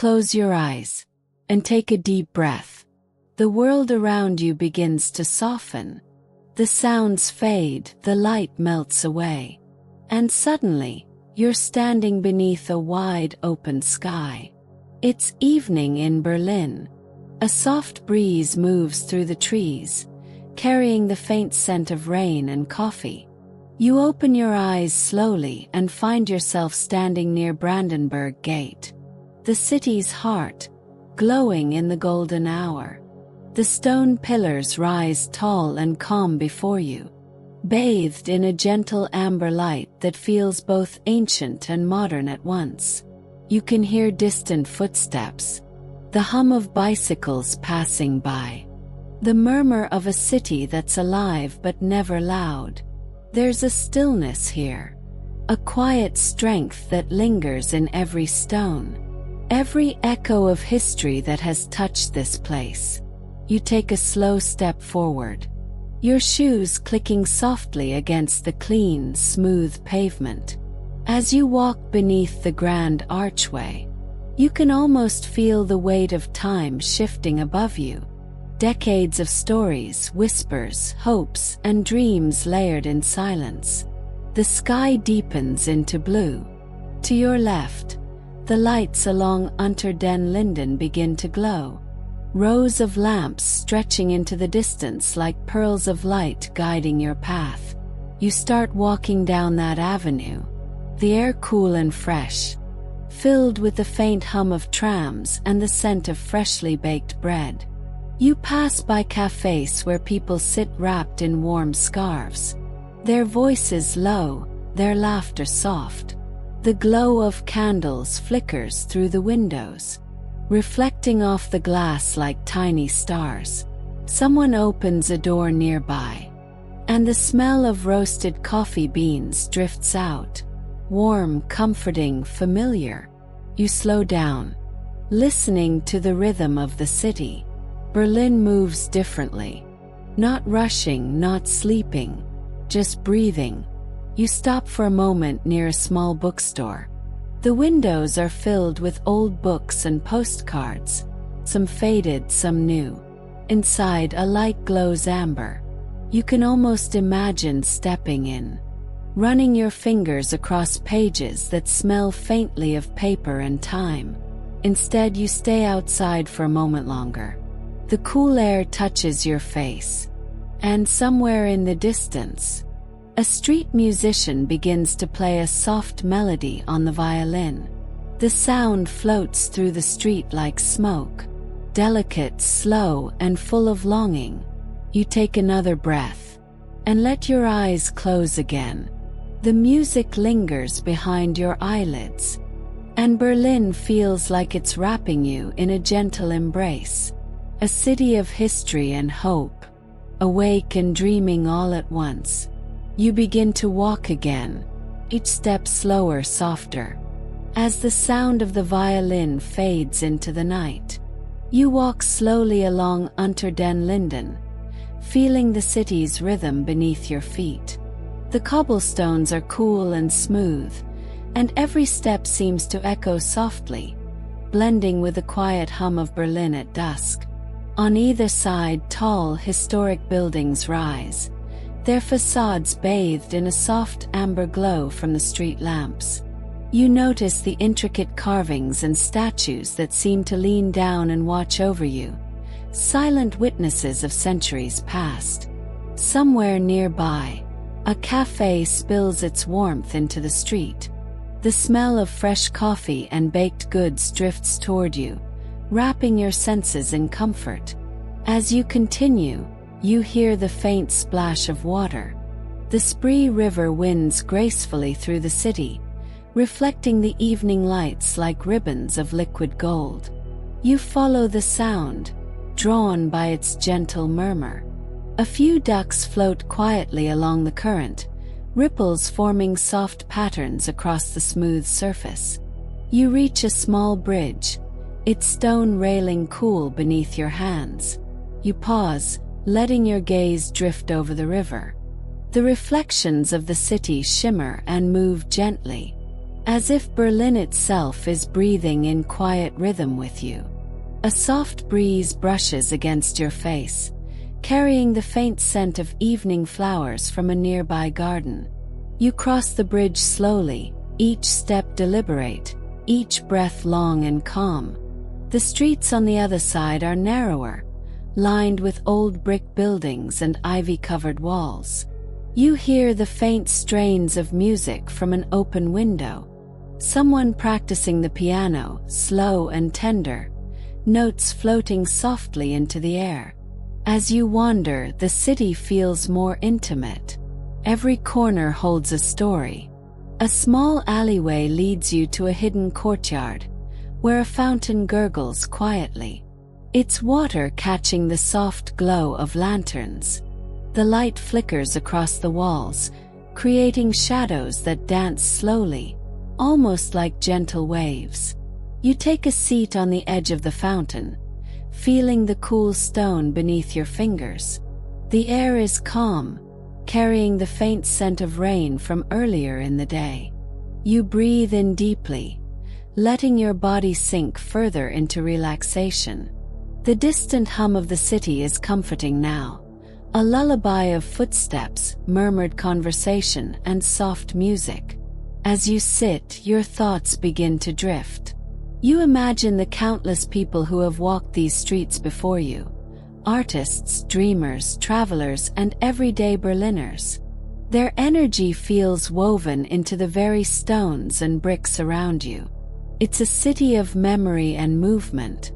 Close your eyes and take a deep breath. The world around you begins to soften. The sounds fade, the light melts away. And suddenly, you're standing beneath a wide open sky. It's evening in Berlin. A soft breeze moves through the trees, carrying the faint scent of rain and coffee. You open your eyes slowly and find yourself standing near Brandenburg Gate, the city's heart, glowing in the golden hour. The stone pillars rise tall and calm before you, bathed in a gentle amber light that feels both ancient and modern at once. You can hear distant footsteps, the hum of bicycles passing by, the murmur of a city that's alive but never loud. There's a stillness here, a quiet strength that lingers in every stone, every echo of history that has touched this place. You take a slow step forward, your shoes clicking softly against the clean, smooth pavement. As you walk beneath the grand archway, you can almost feel the weight of time shifting above you. Decades of stories, whispers, hopes, and dreams layered in silence. The sky deepens into blue. To your left, the lights along Unter den Linden begin to glow. Rows of lamps stretching into the distance like pearls of light guiding your path. You start walking down that avenue, the air cool and fresh, filled with the faint hum of trams and the scent of freshly baked bread. You pass by cafes where people sit wrapped in warm scarves, their voices low, their laughter soft. The glow of candles flickers through the windows, reflecting off the glass like tiny stars. Someone opens a door nearby, and the smell of roasted coffee beans drifts out. Warm, comforting, familiar. You slow down, listening to the rhythm of the city. Berlin moves differently. Not rushing, not sleeping, just breathing. You stop for a moment near a small bookstore. The windows are filled with old books and postcards, some faded, some new. Inside, a light glows amber. You can almost imagine stepping in, running your fingers across pages that smell faintly of paper and time. Instead, you stay outside for a moment longer. The cool air touches your face, and somewhere in the distance, a street musician begins to play a soft melody on the violin. The sound floats through the street like smoke, delicate, slow, and full of longing. You take another breath, and let your eyes close again. The music lingers behind your eyelids, and Berlin feels like it's wrapping you in a gentle embrace. A city of history and hope, awake and dreaming all at once. You begin to walk again, each step slower, softer. As the sound of the violin fades into the night, you walk slowly along Unter den Linden, feeling the city's rhythm beneath your feet. The cobblestones are cool and smooth, and every step seems to echo softly, blending with the quiet hum of Berlin at dusk. On either side, tall, historic buildings rise, their facades bathed in a soft amber glow from the street lamps. You notice the intricate carvings and statues that seem to lean down and watch over you, silent witnesses of centuries past. Somewhere nearby, a cafe spills its warmth into the street. The smell of fresh coffee and baked goods drifts toward you, wrapping your senses in comfort. As you continue, you hear the faint splash of water. The Spree River winds gracefully through the city, reflecting the evening lights like ribbons of liquid gold. You follow the sound, drawn by its gentle murmur. A few ducks float quietly along the current, ripples forming soft patterns across the smooth surface. You reach a small bridge, its stone railing cool beneath your hands. You pause, letting your gaze drift over the river. The reflections of the city shimmer and move gently, as if Berlin itself is breathing in quiet rhythm with you. A soft breeze brushes against your face, carrying the faint scent of evening flowers from a nearby garden. You cross the bridge slowly, each step deliberate, each breath long and calm. The streets on the other side are narrower, lined with old brick buildings and ivy-covered walls. You hear the faint strains of music from an open window. Someone practicing the piano, slow and tender, notes floating softly into the air. As you wander, the city feels more intimate. Every corner holds a story. A small alleyway leads you to a hidden courtyard, where a fountain gurgles quietly, its water catching the soft glow of lanterns. The light flickers across the walls, creating shadows that dance slowly, almost like gentle waves. You take a seat on the edge of the fountain, feeling the cool stone beneath your fingers. The air is calm, carrying the faint scent of rain from earlier in the day. You breathe in deeply, letting your body sink further into relaxation. The distant hum of the city is comforting now, a lullaby of footsteps, murmured conversation, and soft music. As you sit, your thoughts begin to drift. You imagine the countless people who have walked these streets before you. Artists, dreamers, travelers, and everyday Berliners. Their energy feels woven into the very stones and bricks around you. It's a city of memory and movement.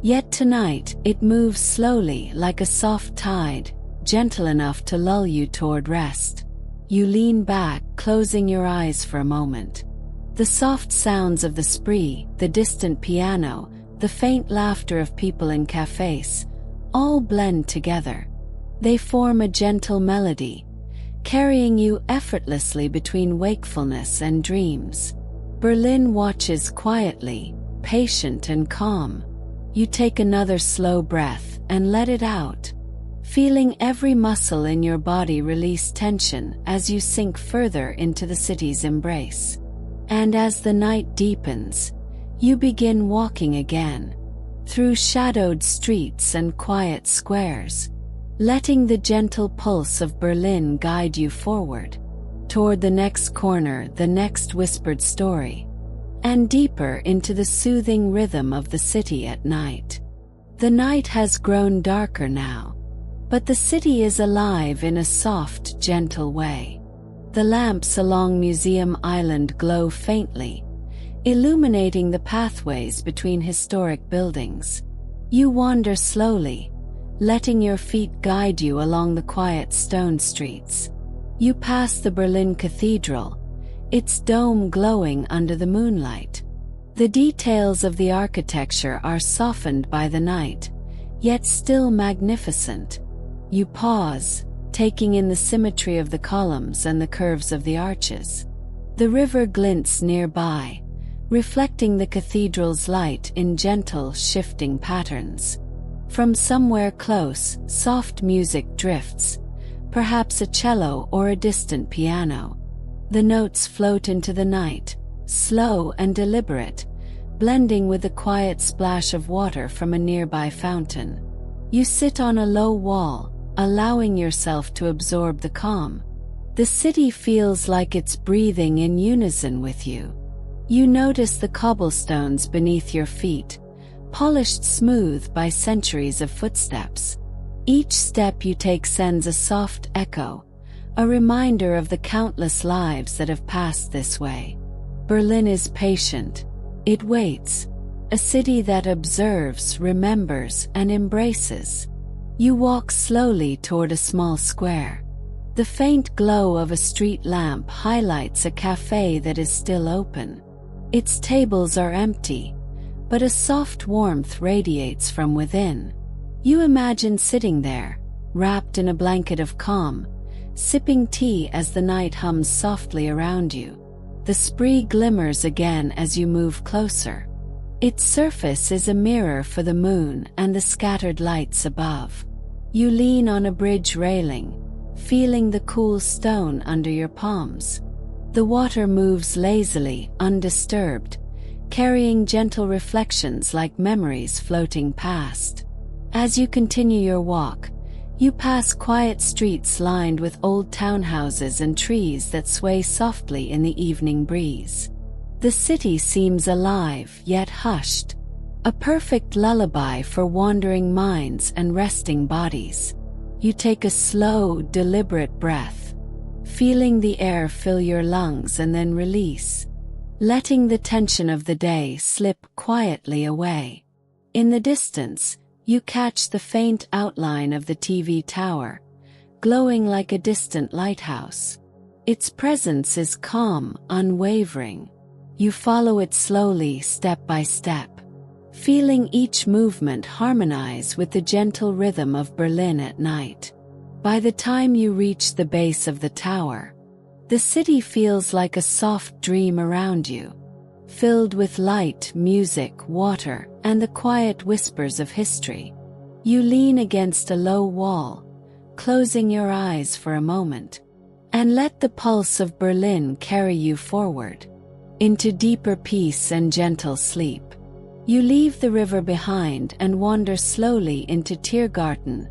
Yet tonight, it moves slowly like a soft tide, gentle enough to lull you toward rest. You lean back, closing your eyes for a moment. The soft sounds of the spree, the distant piano, the faint laughter of people in cafes, all blend together. They form a gentle melody, carrying you effortlessly between wakefulness and dreams. Berlin watches quietly, patient and calm. You take another slow breath and let it out, feeling every muscle in your body release tension as you sink further into the city's embrace. And as the night deepens, you begin walking again, through shadowed streets and quiet squares, letting the gentle pulse of Berlin guide you forward, toward the next corner, the next whispered story, and deeper into the soothing rhythm of the city at night. The night has grown darker now, but the city is alive in a soft, gentle way. The lamps along Museum Island glow faintly, illuminating the pathways between historic buildings. You wander slowly, letting your feet guide you along the quiet stone streets. You pass the Berlin Cathedral, its dome glowing under the moonlight. The details of the architecture are softened by the night, yet still magnificent. You pause, taking in the symmetry of the columns and the curves of the arches. The river glints nearby, reflecting the cathedral's light in gentle, shifting patterns. From somewhere close, soft music drifts, perhaps a cello or a distant piano. The notes float into the night, slow and deliberate, blending with the quiet splash of water from a nearby fountain. You sit on a low wall, allowing yourself to absorb the calm. The city feels like it's breathing in unison with you. You notice the cobblestones beneath your feet, polished smooth by centuries of footsteps. Each step you take sends a soft echo, a reminder of the countless lives that have passed this way. Berlin is patient. It waits. A city that observes, remembers, and embraces. You walk slowly toward a small square. The faint glow of a street lamp highlights a cafe that is still open. Its tables are empty, but a soft warmth radiates from within. You imagine sitting there, wrapped in a blanket of calm, sipping tea as the night hums softly around you. The spree glimmers again as you move closer. Its surface is a mirror for the moon and the scattered lights above. You lean on a bridge railing, feeling the cool stone under your palms. The water moves lazily, undisturbed, carrying gentle reflections like memories floating past. As you continue your walk, you pass quiet streets lined with old townhouses and trees that sway softly in the evening breeze. The city seems alive, yet hushed, a perfect lullaby for wandering minds and resting bodies. You take a slow, deliberate breath, feeling the air fill your lungs and then release, letting the tension of the day slip quietly away. In the distance, you catch the faint outline of the TV tower, glowing like a distant lighthouse. Its presence is calm, unwavering. You follow it slowly, step by step, feeling each movement harmonize with the gentle rhythm of Berlin at night. By the time you reach the base of the tower, the city feels like a soft dream around you, filled with light, music, water, and the quiet whispers of history. You lean against a low wall, closing your eyes for a moment, and let the pulse of Berlin carry you forward, into deeper peace and gentle sleep. You leave the river behind and wander slowly into Tiergarten,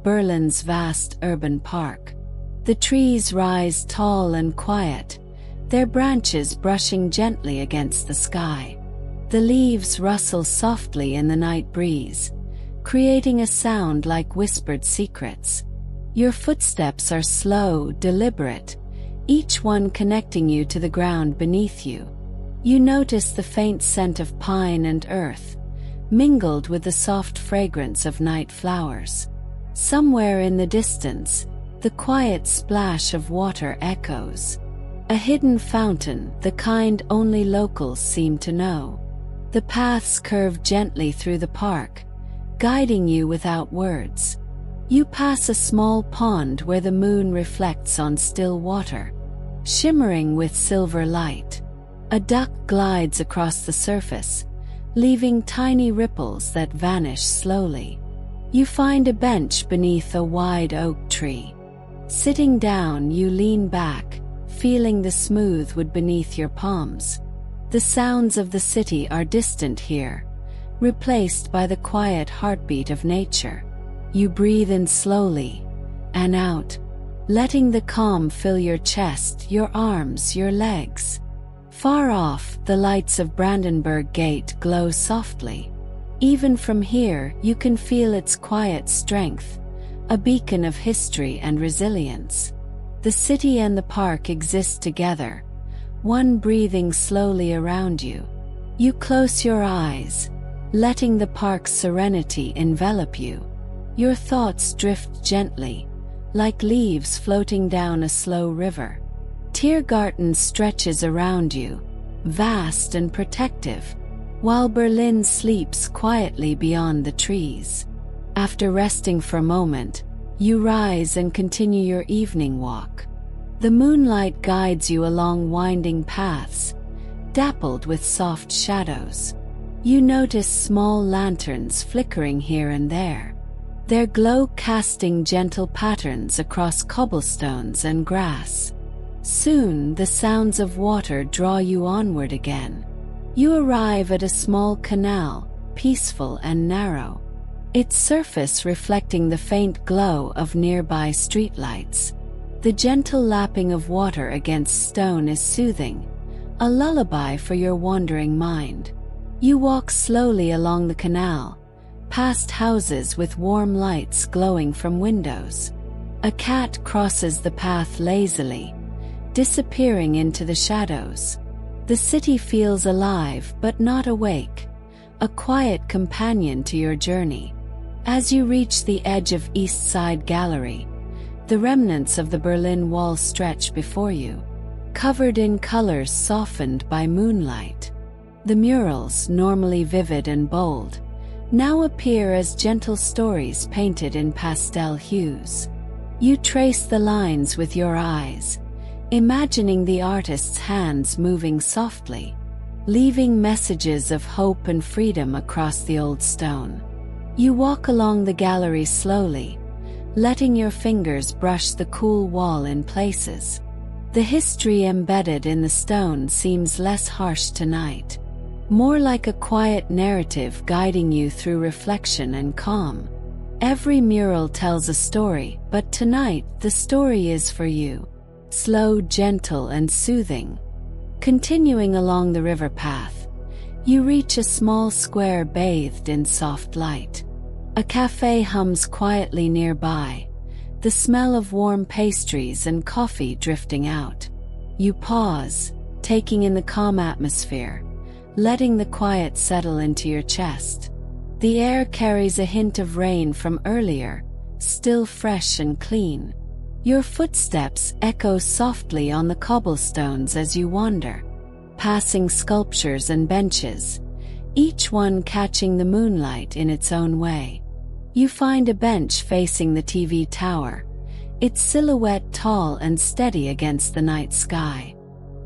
Berlin's vast urban park. The trees rise tall and quiet, their branches brushing gently against the sky. The leaves rustle softly in the night breeze, creating a sound like whispered secrets. Your footsteps are slow, deliberate, each one connecting you to the ground beneath you. You notice the faint scent of pine and earth, mingled with the soft fragrance of night flowers. Somewhere in the distance, the quiet splash of water echoes. A hidden fountain, the kind only locals seem to know. The paths curve gently through the park, guiding you without words. You pass a small pond where the moon reflects on still water, shimmering with silver light. A duck glides across the surface, leaving tiny ripples that vanish slowly. You find a bench beneath a wide oak tree. Sitting down, you lean back, feeling the smooth wood beneath your palms. The sounds of the city are distant here, replaced by the quiet heartbeat of nature. You breathe in slowly and out, letting the calm fill your chest, your arms, your legs. Far off, the lights of Brandenburg Gate glow softly. Even from here, you can feel its quiet strength, a beacon of history and resilience. The city and the park exist together, one breathing slowly around you. You close your eyes, letting the park's serenity envelop you. Your thoughts drift gently, like leaves floating down a slow river. Tiergarten stretches around you, vast and protective, while Berlin sleeps quietly beyond the trees. After resting for a moment, you rise and continue your evening walk. The moonlight guides you along winding paths, dappled with soft shadows. You notice small lanterns flickering here and there, their glow casting gentle patterns across cobblestones and grass. Soon, the sounds of water draw you onward again. You arrive at a small canal, peaceful and narrow, its surface reflecting the faint glow of nearby streetlights. The gentle lapping of water against stone is soothing, a lullaby for your wandering mind. You walk slowly along the canal, past houses with warm lights glowing from windows. A cat crosses the path lazily, disappearing into the shadows. The city feels alive but not awake, a quiet companion to your journey. As you reach the edge of East Side Gallery, the remnants of the Berlin Wall stretch before you, covered in colors softened by moonlight. The murals, normally vivid and bold, now appear as gentle stories painted in pastel hues. You trace the lines with your eyes, imagining the artist's hands moving softly, leaving messages of hope and freedom across the old stone. You walk along the gallery slowly, letting your fingers brush the cool wall in places. The history embedded in the stone seems less harsh tonight, more like a quiet narrative guiding you through reflection and calm. Every mural tells a story, but tonight the story is for you. Slow, gentle, and soothing. Continuing along the river path, you reach a small square bathed in soft light. A cafe hums quietly nearby, the smell of warm pastries and coffee drifting out. You pause, taking in the calm atmosphere, letting the quiet settle into your chest. The air carries a hint of rain from earlier, still fresh and clean. Your footsteps echo softly on the cobblestones as you wander, passing sculptures and benches, each one catching the moonlight in its own way. You find a bench facing the TV tower, its silhouette tall and steady against the night sky.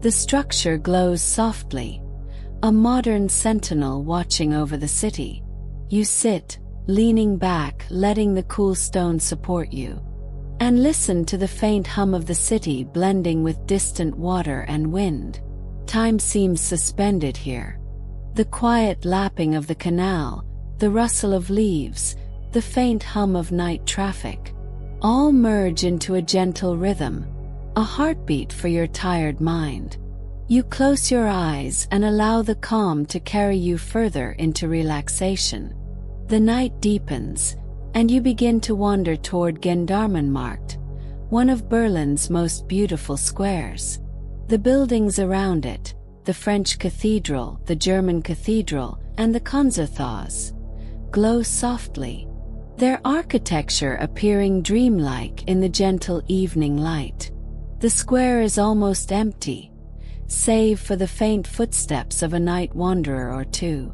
The structure glows softly, a modern sentinel watching over the city. You sit, leaning back, letting the cool stone support you, and listen to the faint hum of the city blending with distant water and wind. Time seems suspended here. The quiet lapping of the canal, the rustle of leaves, the faint hum of night traffic, all merge into a gentle rhythm, a heartbeat for your tired mind. You close your eyes and allow the calm to carry you further into relaxation. The night deepens, and you begin to wander toward Gendarmenmarkt, one of Berlin's most beautiful squares. The buildings around it, the French cathedral, the German cathedral, and the Konzerthaus, glow softly, their architecture appearing dreamlike in the gentle evening light. The square is almost empty, save for the faint footsteps of a night wanderer or two.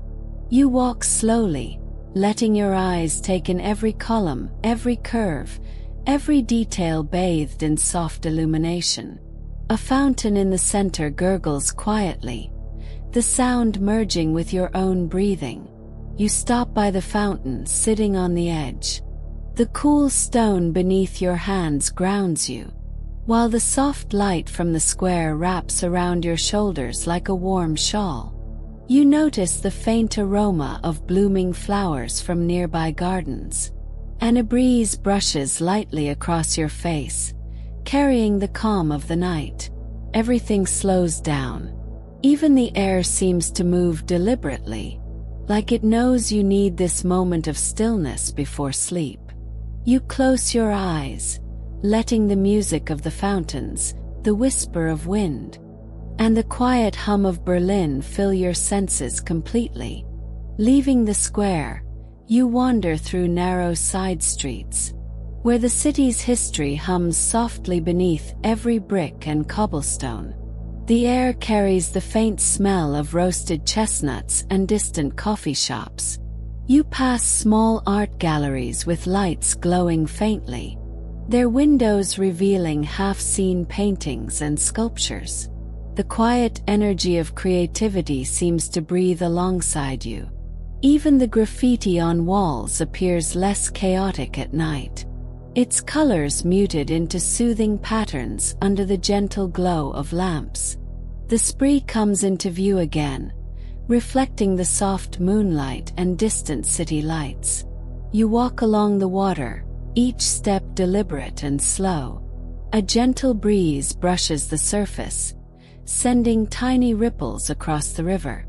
You walk slowly, letting your eyes take in every column, every curve, every detail bathed in soft illumination. A fountain in the center gurgles quietly, the sound merging with your own breathing. You stop by the fountain, sitting on the edge. The cool stone beneath your hands grounds you, while the soft light from the square wraps around your shoulders like a warm shawl. You notice the faint aroma of blooming flowers from nearby gardens, and a breeze brushes lightly across your face, carrying the calm of the night. Everything slows down. Even the air seems to move deliberately, like it knows you need this moment of stillness before sleep. You close your eyes, letting the music of the fountains, the whisper of wind, and the quiet hum of Berlin fill your senses completely. Leaving the square, you wander through narrow side streets, where the city's history hums softly beneath every brick and cobblestone. The air carries the faint smell of roasted chestnuts and distant coffee shops. You pass small art galleries with lights glowing faintly, their windows revealing half-seen paintings and sculptures. The quiet energy of creativity seems to breathe alongside you. Even the graffiti on walls appears less chaotic at night, its colors muted into soothing patterns under the gentle glow of lamps. The spree comes into view again, reflecting the soft moonlight and distant city lights. You walk along the water, each step deliberate and slow. A gentle breeze brushes the surface, sending tiny ripples across the river.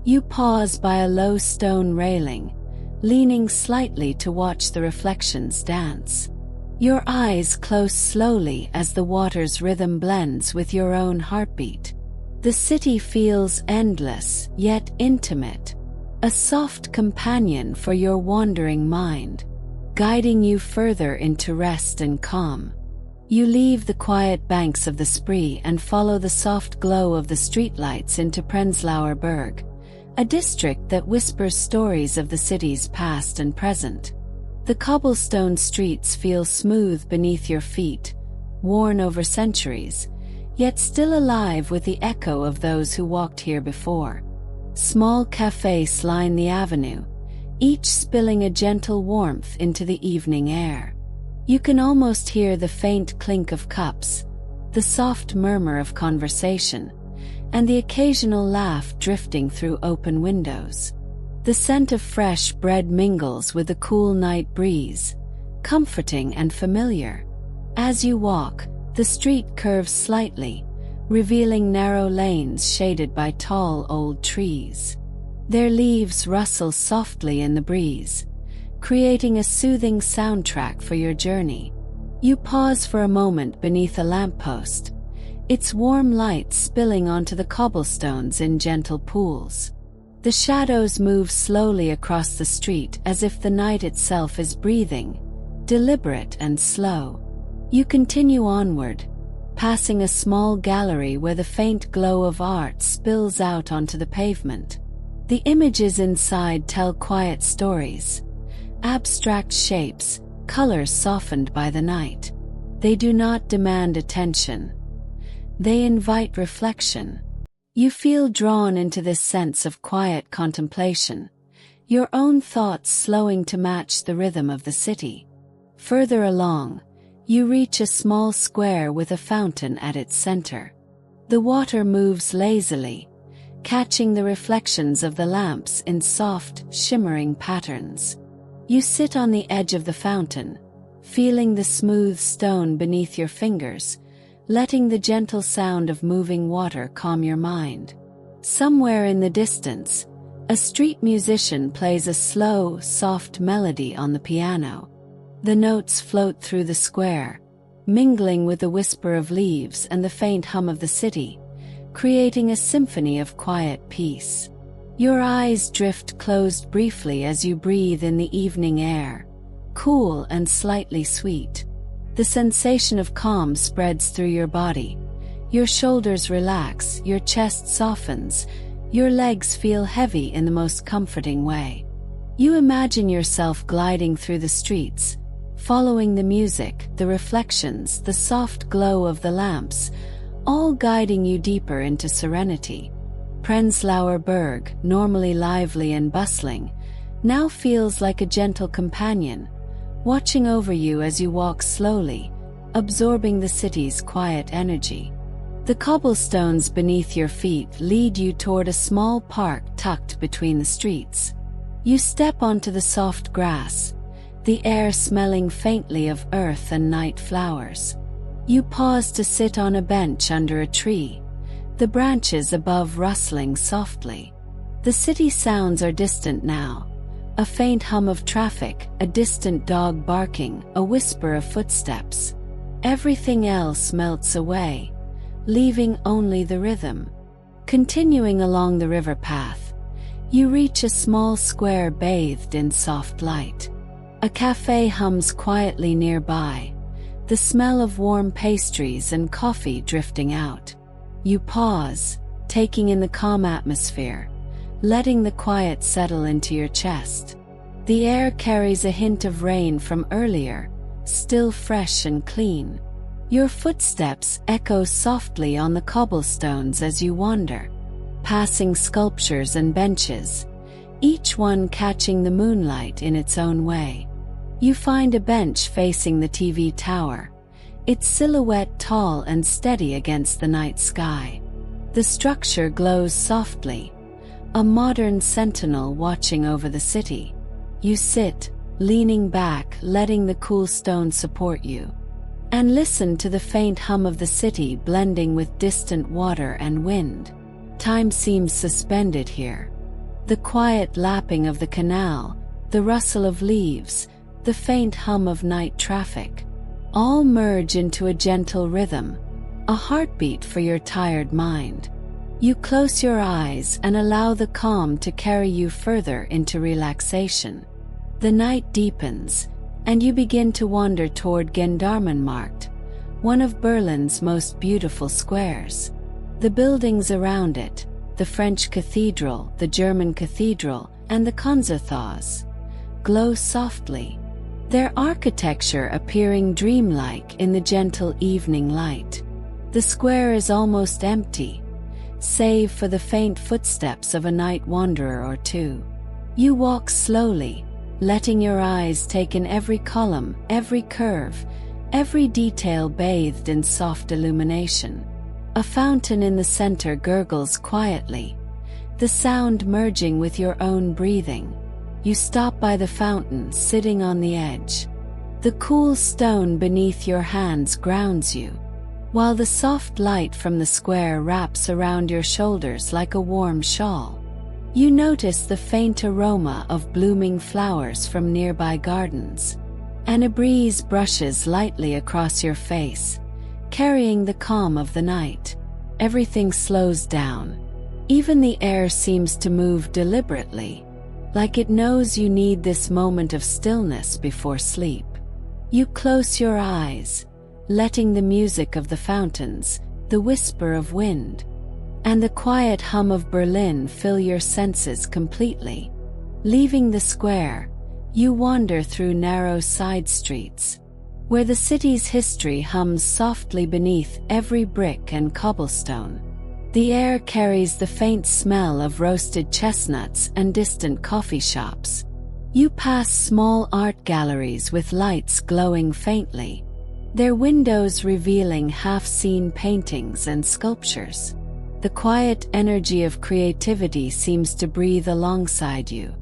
You pause by a low stone railing, leaning slightly to watch the reflections dance. Your eyes close slowly as the water's rhythm blends with your own heartbeat. The city feels endless, yet intimate, a soft companion for your wandering mind, guiding you further into rest and calm. You leave the quiet banks of the Spree and follow the soft glow of the streetlights into Prenzlauer Berg, a district that whispers stories of the city's past and present. The cobblestone streets feel smooth beneath your feet, worn over centuries, yet still alive with the echo of those who walked here before. Small cafes line the avenue, each spilling a gentle warmth into the evening air. You can almost hear the faint clink of cups, the soft murmur of conversation, and the occasional laugh drifting through open windows. The scent of fresh bread mingles with the cool night breeze, comforting and familiar. As you walk, the street curves slightly, revealing narrow lanes shaded by tall old trees. Their leaves rustle softly in the breeze, creating a soothing soundtrack for your journey. You pause for a moment beneath a lamppost, its warm light spilling onto the cobblestones in gentle pools. The shadows move slowly across the street as if the night itself is breathing, deliberate and slow. You continue onward, passing a small gallery where the faint glow of art spills out onto the pavement. The images inside tell quiet stories, abstract shapes, colors softened by the night. They do not demand attention. They invite reflection. You feel drawn into this sense of quiet contemplation, your own thoughts slowing to match the rhythm of the city. Further along, you reach a small square with a fountain at its center. The water moves lazily, catching the reflections of the lamps in soft, shimmering patterns. You sit on the edge of the fountain, feeling the smooth stone beneath your fingers, letting the gentle sound of moving water calm your mind. Somewhere in the distance, a street musician plays a slow, soft melody on the piano. The notes float through the square, mingling with the whisper of leaves and the faint hum of the city, creating a symphony of quiet peace. Your eyes drift closed briefly as you breathe in the evening air, cool and slightly sweet. The sensation of calm spreads through your body. Your shoulders relax, your chest softens, your legs feel heavy in the most comforting way. You imagine yourself gliding through the streets, following the music, the reflections, the soft glow of the lamps, all guiding you deeper into serenity. Prenzlauer Berg, normally lively and bustling, now feels like a gentle companion, watching over you as you walk slowly, absorbing the city's quiet energy. The cobblestones beneath your feet lead you toward a small park tucked between the streets. You step onto the soft grass, the air smelling faintly of earth and night flowers. You pause to sit on a bench under a tree, the branches above rustling softly. The city sounds are distant now. A faint hum of traffic, a distant dog barking, a whisper of footsteps. Everything else melts away, leaving only the rhythm. Continuing along the river path, you reach a small square bathed in soft light. A cafe hums quietly nearby, the smell of warm pastries and coffee drifting out. You pause, taking in the calm atmosphere, letting the quiet settle into your chest. The air carries a hint of rain from earlier, still fresh and clean. Your footsteps echo softly on the cobblestones as you wander, passing sculptures and benches, each one catching the moonlight in its own way. You find a bench facing the TV tower, its silhouette tall and steady against the night sky. The structure glows softly, a modern sentinel watching over the city. You sit, leaning back, letting the cool stone support you, and listen to the faint hum of the city blending with distant water and wind. Time seems suspended here. The quiet lapping of the canal, the rustle of leaves, the faint hum of night traffic, all merge into a gentle rhythm, a heartbeat for your tired mind. You close your eyes and allow the calm to carry you further into relaxation. The night deepens, and you begin to wander toward Gendarmenmarkt, one of Berlin's most beautiful squares. The buildings around it, the French cathedral, the German cathedral, and the Konzerthaus, glow softly, their architecture appearing dreamlike in the gentle evening light. The square is almost empty, save for the faint footsteps of a night wanderer or two. You walk slowly, letting your eyes take in every column, every curve, every detail bathed in soft illumination. A fountain in the center gurgles quietly, the sound merging with your own breathing. You stop by the fountain, sitting on the edge. The cool stone beneath your hands grounds you, while the soft light from the square wraps around your shoulders like a warm shawl. You notice the faint aroma of blooming flowers from nearby gardens, and a breeze brushes lightly across your face, carrying the calm of the night. Everything slows down. Even the air seems to move deliberately, like it knows you need this moment of stillness before sleep. You close your eyes, letting the music of the fountains, the whisper of wind, and the quiet hum of Berlin fill your senses completely. Leaving the square, you wander through narrow side streets, where the city's history hums softly beneath every brick and cobblestone. The air carries the faint smell of roasted chestnuts and distant coffee shops. You pass small art galleries with lights glowing faintly, their windows revealing half-seen paintings and sculptures. The quiet energy of creativity seems to breathe alongside you.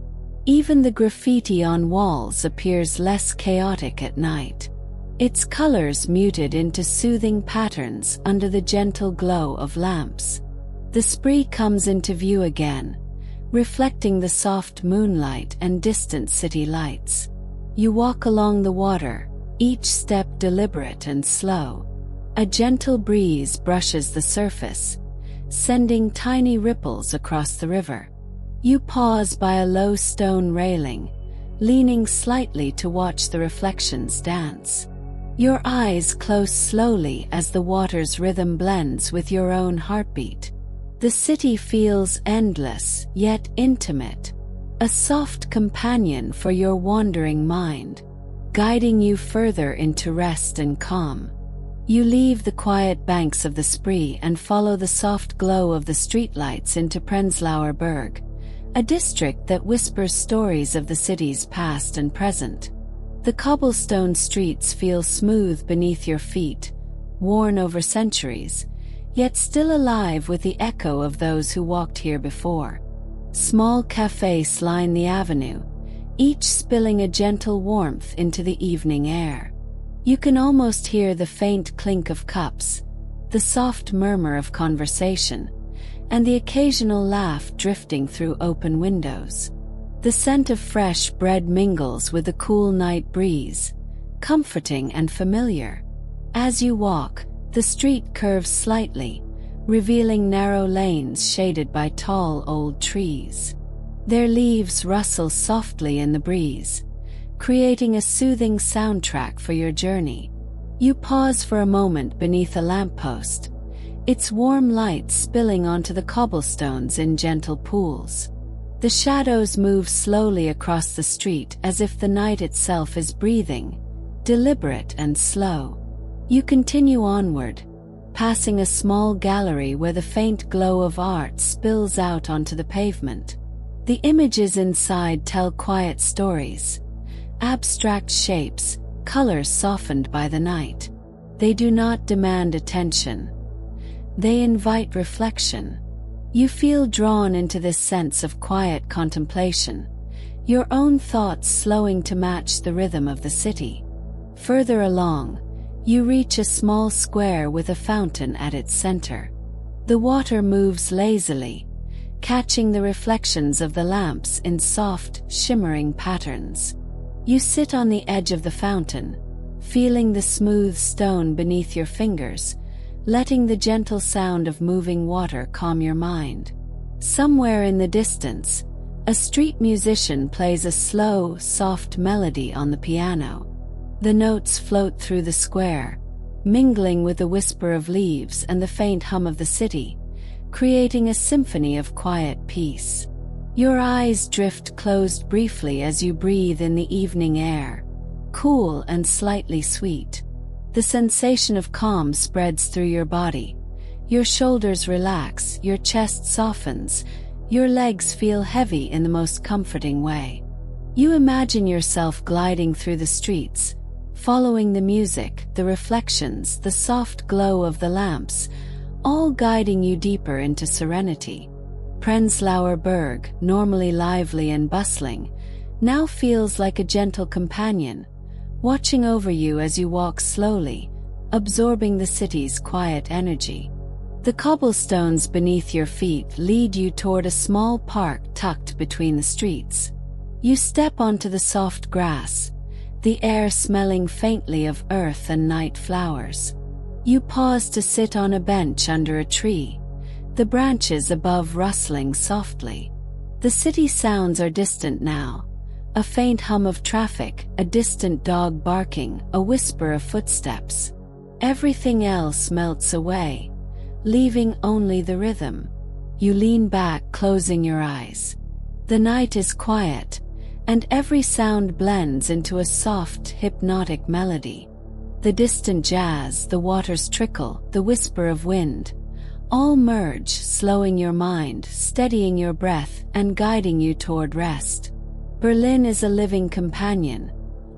Even the graffiti on walls appears less chaotic at night, its colors muted into soothing patterns under the gentle glow of lamps. The spree comes into view again, reflecting the soft moonlight and distant city lights. You walk along the water, each step deliberate and slow. A gentle breeze brushes the surface, sending tiny ripples across the river. You pause by a low stone railing, leaning slightly to watch the reflections dance. Your eyes close slowly as the water's rhythm blends with your own heartbeat. The city feels endless, yet intimate, a soft companion for your wandering mind, guiding you further into rest and calm. You leave the quiet banks of the Spree and follow the soft glow of the streetlights into Prenzlauer Berg, a district that whispers stories of the city's past and present. The cobblestone streets feel smooth beneath your feet, worn over centuries, yet still alive with the echo of those who walked here before. Small cafes line the avenue, each spilling a gentle warmth into the evening air. You can almost hear the faint clink of cups, the soft murmur of conversation, and the occasional laugh drifting through open windows. The scent of fresh bread mingles with the cool night breeze, comforting and familiar. As you walk, the street curves slightly, revealing narrow lanes shaded by tall old trees. Their leaves rustle softly in the breeze, creating a soothing soundtrack for your journey. You pause for a moment beneath a lamppost, its warm light spilling onto the cobblestones in gentle pools. The shadows move slowly across the street as if the night itself is breathing, deliberate and slow. You continue onward, passing a small gallery where the faint glow of art spills out onto the pavement. The images inside tell quiet stories, abstract shapes, colors softened by the night. They do not demand attention. They invite reflection. You feel drawn into this sense of quiet contemplation, your own thoughts slowing to match the rhythm of the city. Further along, you reach a small square with a fountain at its center. The water moves lazily, catching the reflections of the lamps in soft, shimmering patterns. You sit on the edge of the fountain, feeling the smooth stone beneath your fingers, letting the gentle sound of moving water calm your mind. Somewhere in the distance, a street musician plays a slow, soft melody on the piano. The notes float through the square, mingling with the whisper of leaves and the faint hum of the city, creating a symphony of quiet peace. Your eyes drift closed briefly as you breathe in the evening air, cool and slightly sweet. The sensation of calm spreads through your body. Your shoulders relax, your chest softens, your legs feel heavy in the most comforting way. You imagine yourself gliding through the streets, following the music, the reflections, the soft glow of the lamps, all guiding you deeper into serenity. Prenzlauer Berg, normally lively and bustling, now feels like a gentle companion, watching over you as you walk slowly, absorbing the city's quiet energy. The cobblestones beneath your feet lead you toward a small park tucked between the streets. You step onto the soft grass, the air smelling faintly of earth and night flowers. You pause to sit on a bench under a tree, the branches above rustling softly. The city sounds are distant now. A faint hum of traffic, a distant dog barking, a whisper of footsteps. Everything else melts away, leaving only the rhythm. You lean back, closing your eyes. The night is quiet, and every sound blends into a soft, hypnotic melody. The distant jazz, the water's trickle, the whisper of wind, all merge, slowing your mind, steadying your breath, and guiding you toward rest. Berlin is a living companion,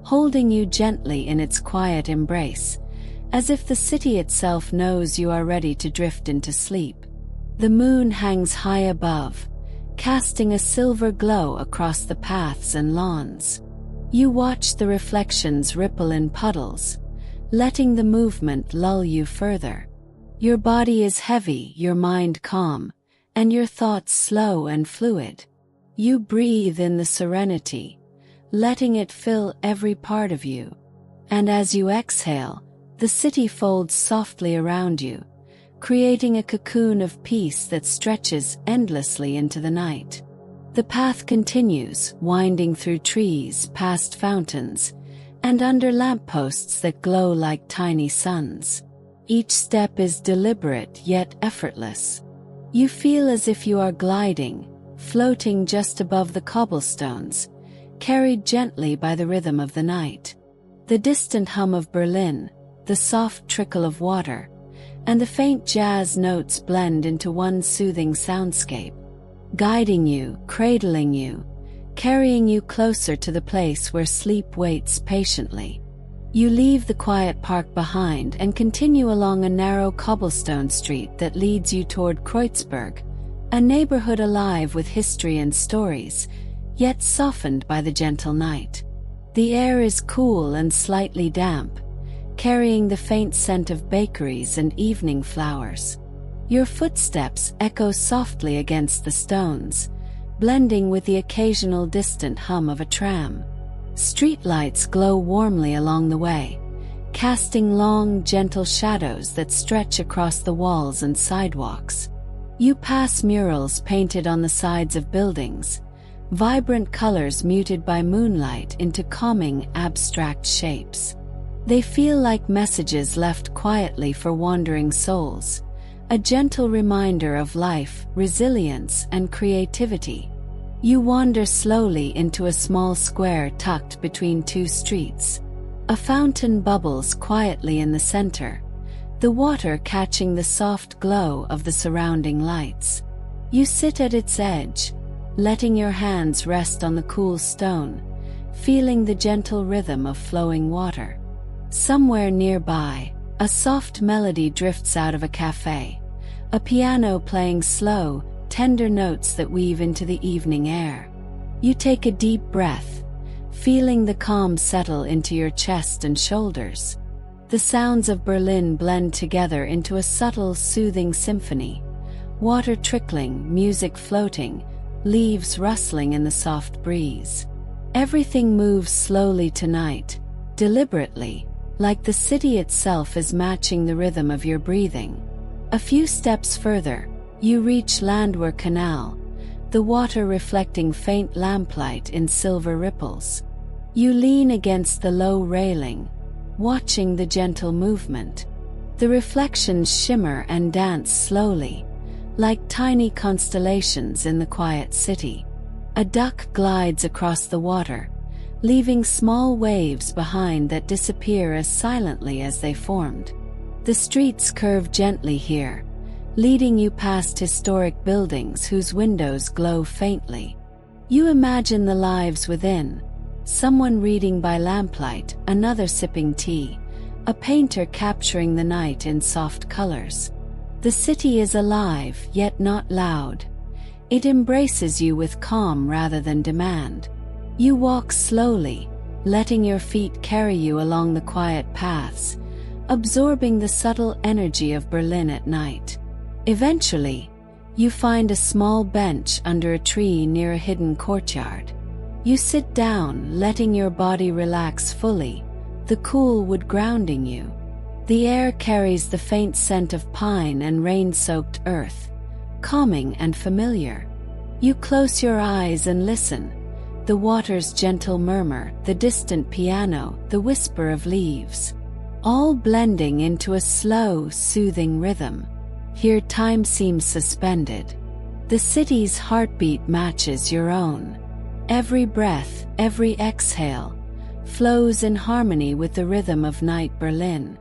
holding you gently in its quiet embrace, as if the city itself knows you are ready to drift into sleep. The moon hangs high above, casting a silver glow across the paths and lawns. You watch the reflections ripple in puddles, letting the movement lull you further. Your body is heavy, your mind calm, and your thoughts slow and fluid. You breathe in the serenity, letting it fill every part of you. And as you exhale, the city folds softly around you, creating a cocoon of peace that stretches endlessly into the night. The path continues, winding through trees, past fountains, and under lampposts that glow like tiny suns. Each step is deliberate yet effortless. You feel as if you are gliding, floating just above the cobblestones, carried gently by the rhythm of the night. The distant hum of Berlin, the soft trickle of water, and the faint jazz notes blend into one soothing soundscape, guiding you, cradling you, carrying you closer to the place where sleep waits patiently. You leave the quiet park behind and continue along a narrow cobblestone street that leads you toward Kreuzberg, a neighborhood alive with history and stories, yet softened by the gentle night. The air is cool and slightly damp, carrying the faint scent of bakeries and evening flowers. Your footsteps echo softly against the stones, blending with the occasional distant hum of a tram. Streetlights glow warmly along the way, casting long, gentle shadows that stretch across the walls and sidewalks. You pass murals painted on the sides of buildings, vibrant colors muted by moonlight into calming, abstract shapes. They feel like messages left quietly for wandering souls, a gentle reminder of life, resilience, and creativity. You wander slowly into a small square tucked between two streets. A fountain bubbles quietly in the center, the water catching the soft glow of the surrounding lights. You sit at its edge, letting your hands rest on the cool stone, feeling the gentle rhythm of flowing water. Somewhere nearby, a soft melody drifts out of a cafe, a piano playing slow, tender notes that weave into the evening air. You take a deep breath, feeling the calm settle into your chest and shoulders. The sounds of Berlin blend together into a subtle, soothing symphony. Water trickling, music floating, leaves rustling in the soft breeze. Everything moves slowly tonight, deliberately, like the city itself is matching the rhythm of your breathing. A few steps further, you reach Landwehr Canal, the water reflecting faint lamplight in silver ripples. You lean against the low railing, watching the gentle movement. The reflections shimmer and dance slowly, like tiny constellations in the quiet city. A duck glides across the water, leaving small waves behind that disappear as silently as they formed. The streets curve gently here, leading you past historic buildings whose windows glow faintly. You imagine the lives within, someone reading by lamplight, another sipping tea, a painter capturing the night in soft colors. The city is alive, yet not loud. It embraces you with calm rather than demand. You walk slowly, letting your feet carry you along the quiet paths, absorbing the subtle energy of Berlin at night. Eventually, you find a small bench under a tree near a hidden courtyard. You sit down, letting your body relax fully, the cool wood grounding you. The air carries the faint scent of pine and rain-soaked earth, calming and familiar. You close your eyes and listen. The water's gentle murmur, the distant piano, the whisper of leaves, all blending into a slow, soothing rhythm. Here time seems suspended. The city's heartbeat matches your own. Every breath, every exhale, flows in harmony with the rhythm of night Berlin.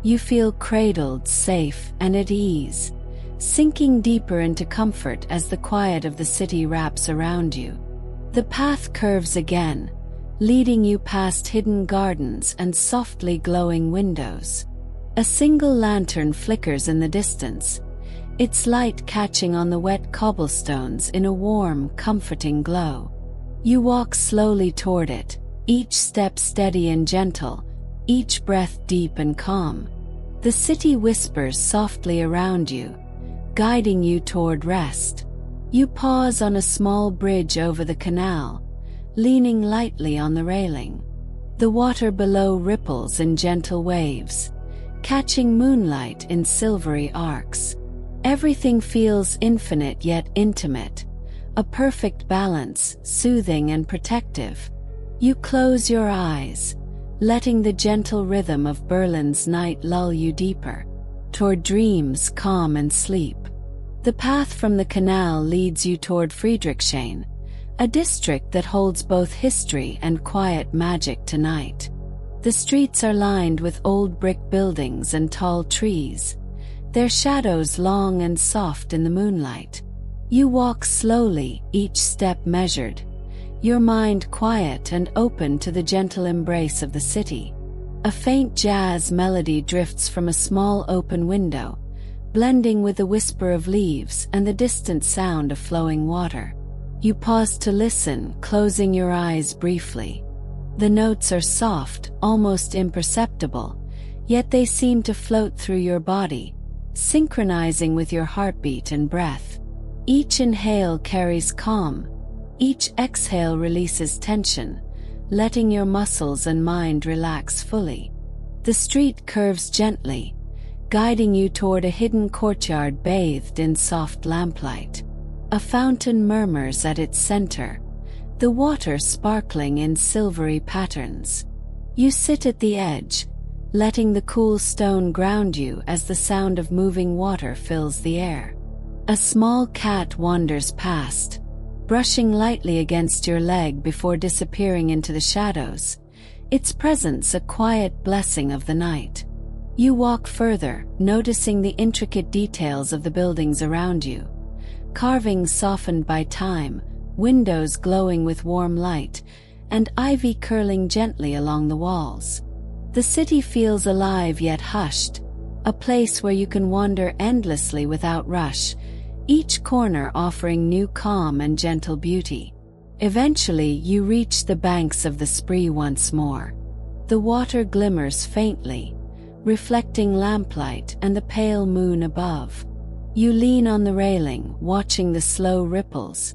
You feel cradled, safe, and at ease, sinking deeper into comfort as the quiet of the city wraps around you. The path curves again, leading you past hidden gardens and softly glowing windows. A single lantern flickers in the distance, its light catching on the wet cobblestones in a warm, comforting glow. You walk slowly toward it, each step steady and gentle, each breath deep and calm. The city whispers softly around you, guiding you toward rest. You pause on a small bridge over the canal, leaning lightly on the railing. The water below ripples in gentle waves, catching moonlight in silvery arcs. Everything feels infinite yet intimate, a perfect balance, soothing and protective. You close your eyes, letting the gentle rhythm of Berlin's night lull you deeper, toward dreams, calm and sleep. The path from the canal leads you toward Friedrichshain, a district that holds both history and quiet magic tonight. The streets are lined with old brick buildings and tall trees, their shadows long and soft in the moonlight. You walk slowly, each step measured, your mind quiet and open to the gentle embrace of the city. A faint jazz melody drifts from a small open window, blending with the whisper of leaves and the distant sound of flowing water. You pause to listen, closing your eyes briefly. The notes are soft, almost imperceptible, yet they seem to float through your body, synchronizing with your heartbeat and breath. Each inhale carries calm, each exhale releases tension, letting your muscles and mind relax fully. The street curves gently, guiding you toward a hidden courtyard bathed in soft lamplight. A fountain murmurs at its center, the water sparkling in silvery patterns. You sit at the edge, letting the cool stone ground you as the sound of moving water fills the air. A small cat wanders past, brushing lightly against your leg before disappearing into the shadows, its presence a quiet blessing of the night. You walk further, noticing the intricate details of the buildings around you. Carvings softened by time, windows glowing with warm light, and ivy curling gently along the walls. The city feels alive yet hushed, a place where you can wander endlessly without rush, each corner offering new calm and gentle beauty. Eventually, you reach the banks of the Spree once more. The water glimmers faintly, reflecting lamplight and the pale moon above. You lean on the railing, watching the slow ripples,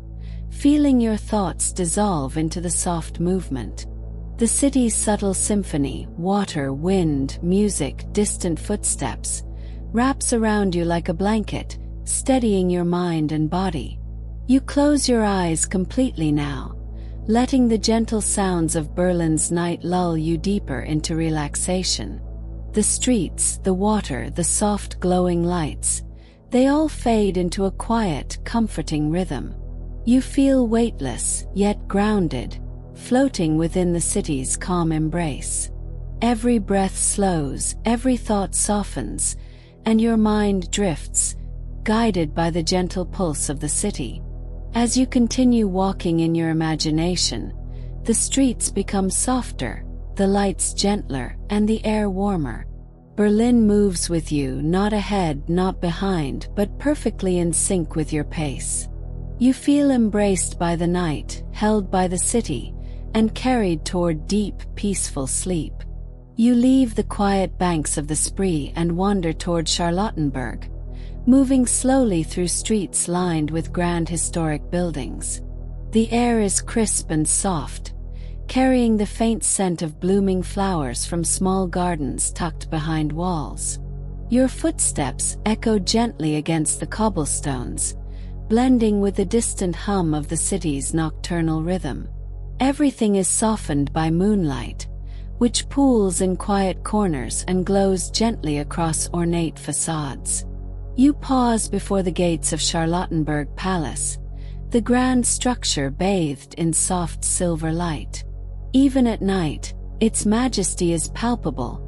feeling your thoughts dissolve into the soft movement. The city's subtle symphony, water, wind, music, distant footsteps, wraps around you like a blanket, steadying your mind and body. You close your eyes completely now, letting the gentle sounds of Berlin's night lull you deeper into relaxation. The streets, the water, the soft glowing lights, they all fade into a quiet, comforting rhythm. You feel weightless, yet grounded, floating within the city's calm embrace. Every breath slows, every thought softens, and your mind drifts, guided by the gentle pulse of the city. As you continue walking in your imagination, The streets become softer, the lights gentler, and the air warmer. Berlin moves with you, not ahead, not behind, but perfectly in sync with your pace. You feel embraced by the night, held by the city, and carried toward deep, peaceful sleep. You leave the quiet banks of the Spree and wander toward Charlottenburg, moving slowly through streets lined with grand historic buildings. The air is crisp and soft, carrying the faint scent of blooming flowers from small gardens tucked behind walls. Your footsteps echo gently against the cobblestones, blending with the distant hum of the city's nocturnal rhythm. Everything is softened by moonlight, which pools in quiet corners and glows gently across ornate facades. You pause before the gates of Charlottenburg Palace, the grand structure bathed in soft silver light. Even at night, its majesty is palpable,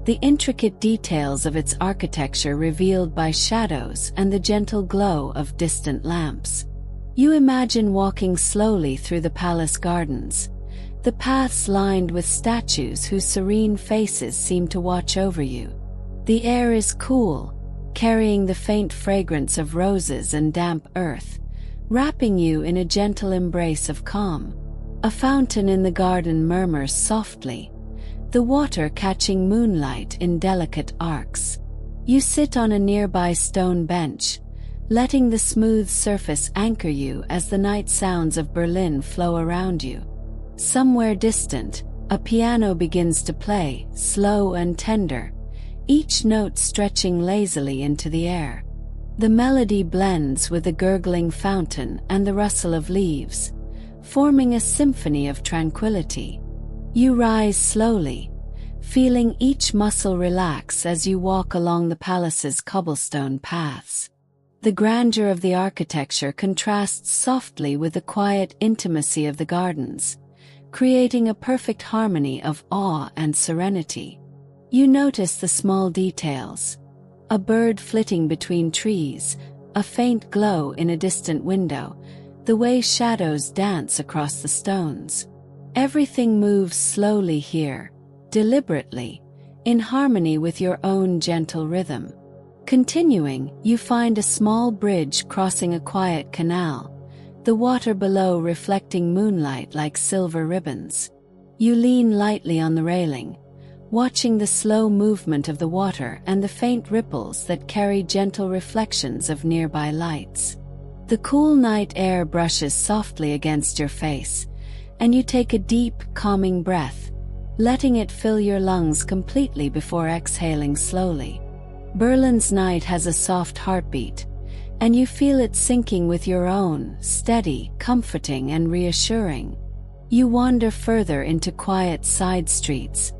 the intricate details of its architecture revealed by shadows and the gentle glow of distant lamps. You imagine walking slowly through the palace gardens, the paths lined with statues whose serene faces seem to watch over you. The air is cool, carrying the faint fragrance of roses and damp earth, wrapping you in a gentle embrace of calm. A fountain in the garden murmurs softly, the water catching moonlight in delicate arcs. You sit on a nearby stone bench, letting the smooth surface anchor you as the night sounds of Berlin flow around you. Somewhere distant, a piano begins to play, slow and tender, each note stretching lazily into the air. The melody blends with the gurgling fountain and the rustle of leaves, forming a symphony of tranquility. You rise slowly, feeling each muscle relax as you walk along the palace's cobblestone paths. The grandeur of the architecture contrasts softly with the quiet intimacy of the gardens, creating a perfect harmony of awe and serenity. You notice the small details: a bird flitting between trees, a faint glow in a distant window, the way shadows dance across the stones. Everything moves slowly here, deliberately, in harmony with your own gentle rhythm. Continuing, you find a small bridge crossing a quiet canal, the water below reflecting moonlight like silver ribbons. You lean lightly on the railing, watching the slow movement of the water and the faint ripples that carry gentle reflections of nearby lights. The cool night air brushes softly against your face, and you take a deep, calming breath, letting it fill your lungs completely before exhaling slowly. Berlin's night has a soft heartbeat, and you feel it syncing with your own, steady, comforting, and reassuring. You wander further into quiet side streets,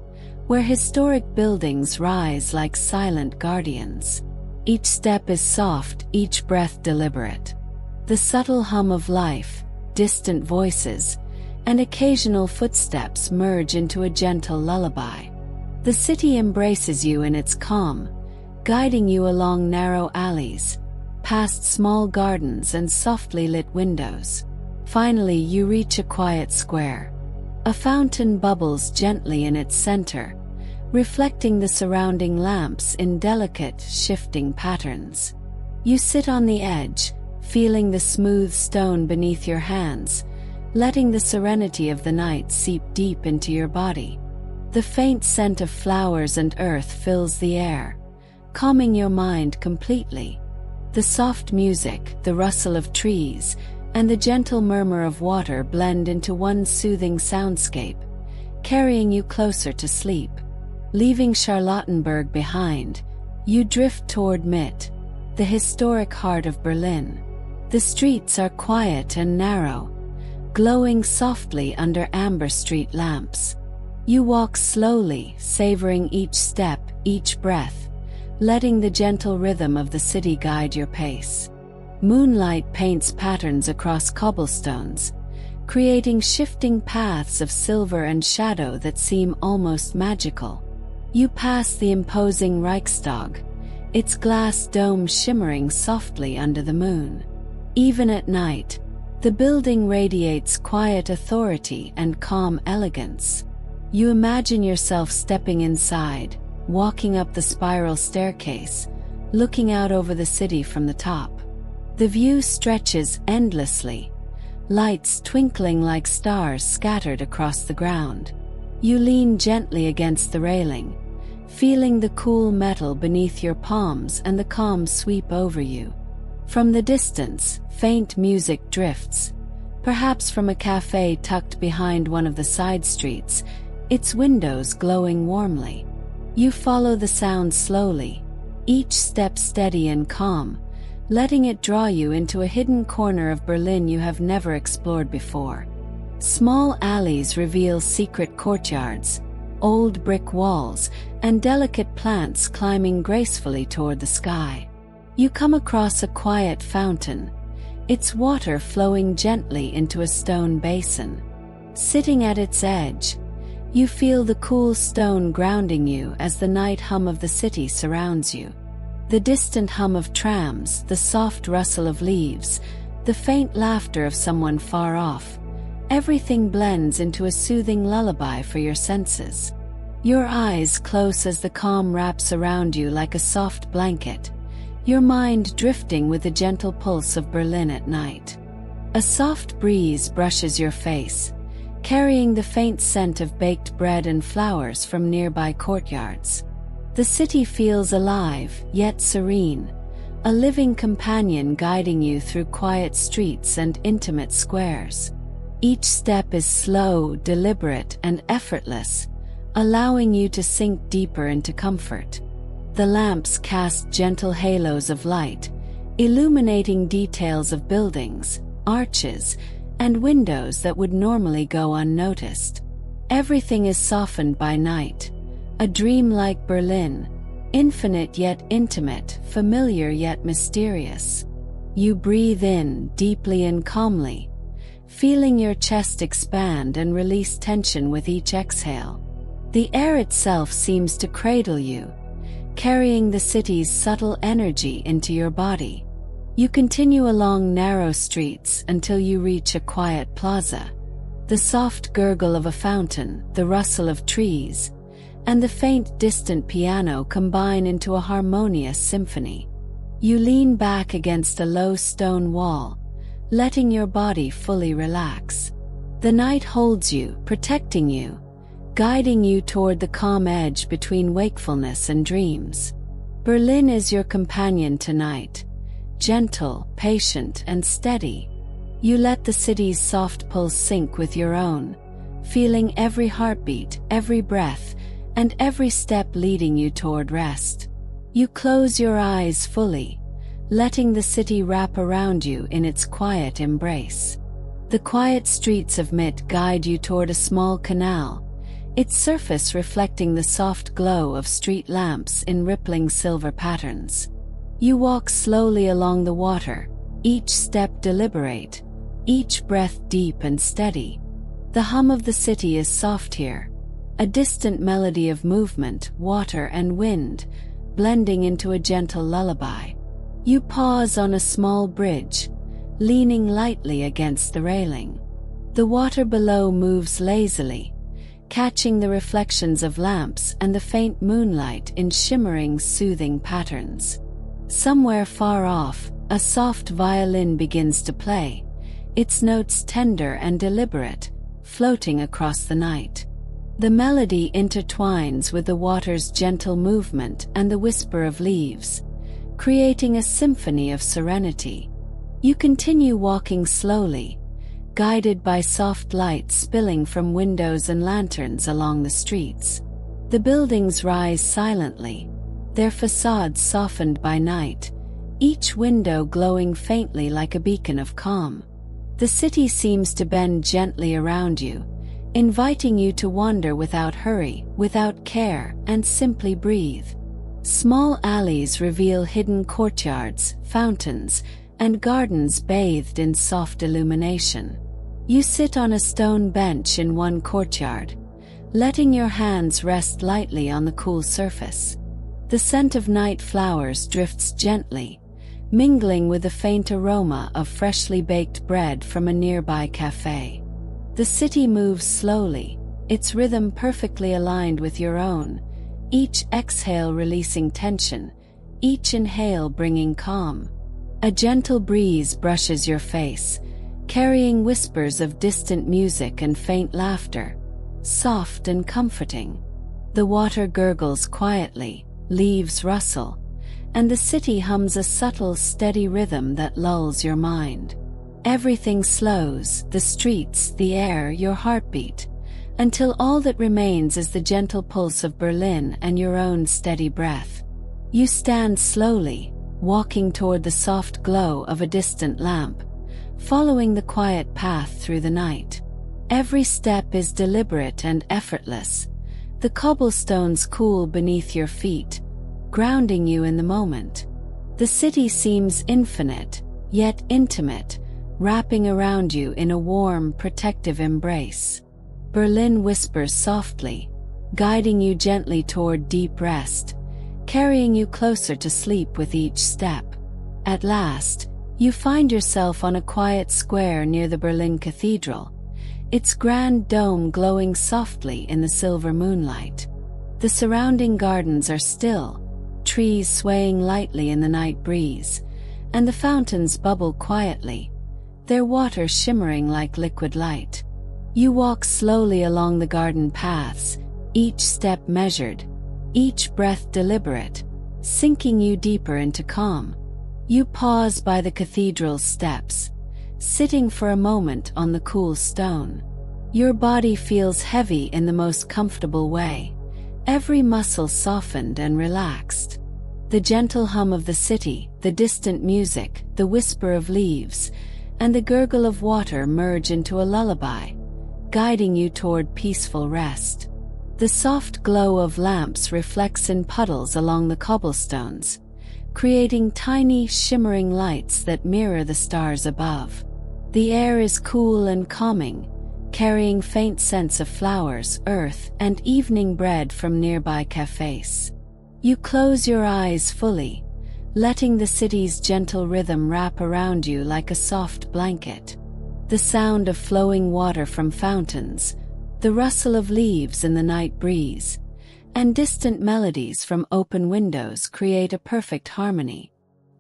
where historic buildings rise like silent guardians. Each step is soft, each breath deliberate. The subtle hum of life, distant voices, and occasional footsteps merge into a gentle lullaby. The city embraces you in its calm, guiding you along narrow alleys, past small gardens and softly lit windows. Finally, you reach a quiet square. A fountain bubbles gently in its center, reflecting the surrounding lamps in delicate, shifting patterns. You sit on the edge, feeling the smooth stone beneath your hands, letting the serenity of the night seep deep into your body. The faint scent of flowers and earth fills the air, calming your mind completely. The soft music, the rustle of trees, and the gentle murmur of water blend into one soothing soundscape, carrying you closer to sleep. Leaving Charlottenburg behind, you drift toward Mitte, the historic heart of Berlin. The streets are quiet and narrow, glowing softly under amber street lamps. You walk slowly, savoring each step, each breath, letting the gentle rhythm of the city guide your pace. Moonlight paints patterns across cobblestones, creating shifting paths of silver and shadow that seem almost magical. You pass the imposing Reichstag, its glass dome shimmering softly under the moon. Even at night, The building radiates quiet authority and calm elegance. You imagine yourself stepping inside, walking up the spiral staircase, looking out over the city from the top. The view stretches endlessly, lights twinkling like stars scattered across the ground. You lean gently against the railing, feeling the cool metal beneath your palms and the calm sweep over you. From the distance, faint music drifts, perhaps from a cafe tucked behind one of the side streets, its windows glowing warmly. You follow the sound slowly, each step steady and calm, letting it draw you into a hidden corner of Berlin you have never explored before. Small alleys reveal secret courtyards, old brick walls, and delicate plants climbing gracefully toward the sky. You come across a quiet fountain, its water flowing gently into a stone basin. Sitting at its edge, you feel the cool stone grounding you as the night hum of the city surrounds you. The distant hum of trams, the soft rustle of leaves, the faint laughter of someone far off, everything blends into a soothing lullaby for your senses. Your eyes close as the calm wraps around you like a soft blanket, your mind drifting with the gentle pulse of Berlin at night. A soft breeze brushes your face, carrying the faint scent of baked bread and flowers from nearby courtyards. The city feels alive, yet serene, a living companion guiding you through quiet streets and intimate squares. Each step is slow, deliberate, and effortless, allowing you to sink deeper into comfort. The lamps cast gentle halos of light, illuminating details of buildings, arches, and windows that would normally go unnoticed. Everything is softened by night, a dream-like Berlin, infinite yet intimate, familiar yet mysterious. You breathe in deeply and calmly, feeling your chest expand and release tension with each exhale. The air itself seems to cradle you, carrying the city's subtle energy into your body. You continue along narrow streets until you reach a quiet plaza. The soft gurgle of a fountain, the rustle of trees, and the faint distant piano combine into a harmonious symphony. You lean back against a low stone wall, letting your body fully relax. The night holds you, protecting you, guiding you toward the calm edge between wakefulness and dreams. Berlin is your companion tonight, gentle, patient, and steady. You let the city's soft pulse sync with your own, feeling every heartbeat, every breath, and every step leading you toward rest. You close your eyes fully, letting the city wrap around you in its quiet embrace. The quiet streets of Mitte guide you toward a small canal, its surface reflecting the soft glow of street lamps in rippling silver patterns. You walk slowly along the water, each step deliberate, each breath deep and steady. The hum of the city is soft here, a distant melody of movement, water, and wind, blending into a gentle lullaby. You pause on a small bridge, leaning lightly against the railing. The water below moves lazily, catching the reflections of lamps and the faint moonlight in shimmering, soothing patterns. Somewhere far off, a soft violin begins to play, its notes tender and deliberate, floating across the night. The melody intertwines with the water's gentle movement and the whisper of leaves, creating a symphony of serenity. You continue walking slowly, guided by soft light spilling from windows and lanterns along the streets. The buildings rise silently, their facades softened by night, each window glowing faintly like a beacon of calm. The city seems to bend gently around you, inviting you to wander without hurry, without care, and simply breathe. Small alleys reveal hidden courtyards, fountains, and gardens bathed in soft illumination. You sit on a stone bench in one courtyard, letting your hands rest lightly on the cool surface. The scent of night flowers drifts gently, mingling with the faint aroma of freshly baked bread from a nearby cafe. The city moves slowly, its rhythm perfectly aligned with your own, each exhale releasing tension, each inhale bringing calm. A gentle breeze brushes your face, carrying whispers of distant music and faint laughter, soft and comforting. The water gurgles quietly, leaves rustle, and the city hums a subtle, steady rhythm that lulls your mind. Everything slows, the streets, the air, your heartbeat, until all that remains is the gentle pulse of Berlin and your own steady breath. You stand slowly, walking toward the soft glow of a distant lamp, following the quiet path through the night. Every step is deliberate and effortless. The cobblestones cool beneath your feet, grounding you in the moment. The city seems infinite, yet intimate, wrapping around you in a warm, protective embrace. Berlin whispers softly, guiding you gently toward deep rest, carrying you closer to sleep with each step. At last, you find yourself on a quiet square near the Berlin Cathedral, its grand dome glowing softly in the silver moonlight. The surrounding gardens are still, trees swaying lightly in the night breeze, and the fountains bubble quietly, their water shimmering like liquid light. You walk slowly along the garden paths, each step measured, each breath deliberate, sinking you deeper into calm. You pause by the cathedral's steps, sitting for a moment on the cool stone. Your body feels heavy in the most comfortable way, every muscle softened and relaxed. The gentle hum of the city, the distant music, the whisper of leaves, and the gurgle of water merge into a lullaby, guiding you toward peaceful rest. The soft glow of lamps reflects in puddles along the cobblestones, creating tiny, shimmering lights that mirror the stars above. The air is cool and calming, carrying faint scents of flowers, earth, and evening bread from nearby cafes. You close your eyes fully, letting the city's gentle rhythm wrap around you like a soft blanket. The sound of flowing water from fountains, the rustle of leaves in the night breeze, and distant melodies from open windows create a perfect harmony.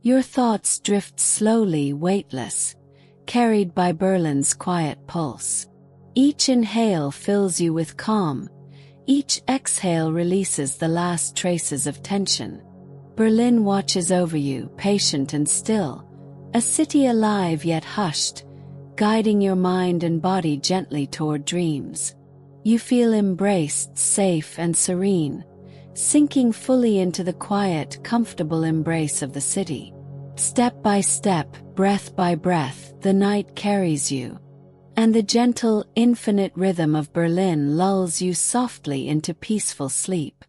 Your thoughts drift slowly, weightless, carried by Berlin's quiet pulse. Each inhale fills you with calm, each exhale releases the last traces of tension. Berlin watches over you, patient and still, a city alive yet hushed, guiding your mind and body gently toward dreams. You feel embraced, safe and serene, sinking fully into the quiet, comfortable embrace of the city. Step by step, breath by breath, the night carries you, and the gentle, infinite rhythm of Berlin lulls you softly into peaceful sleep.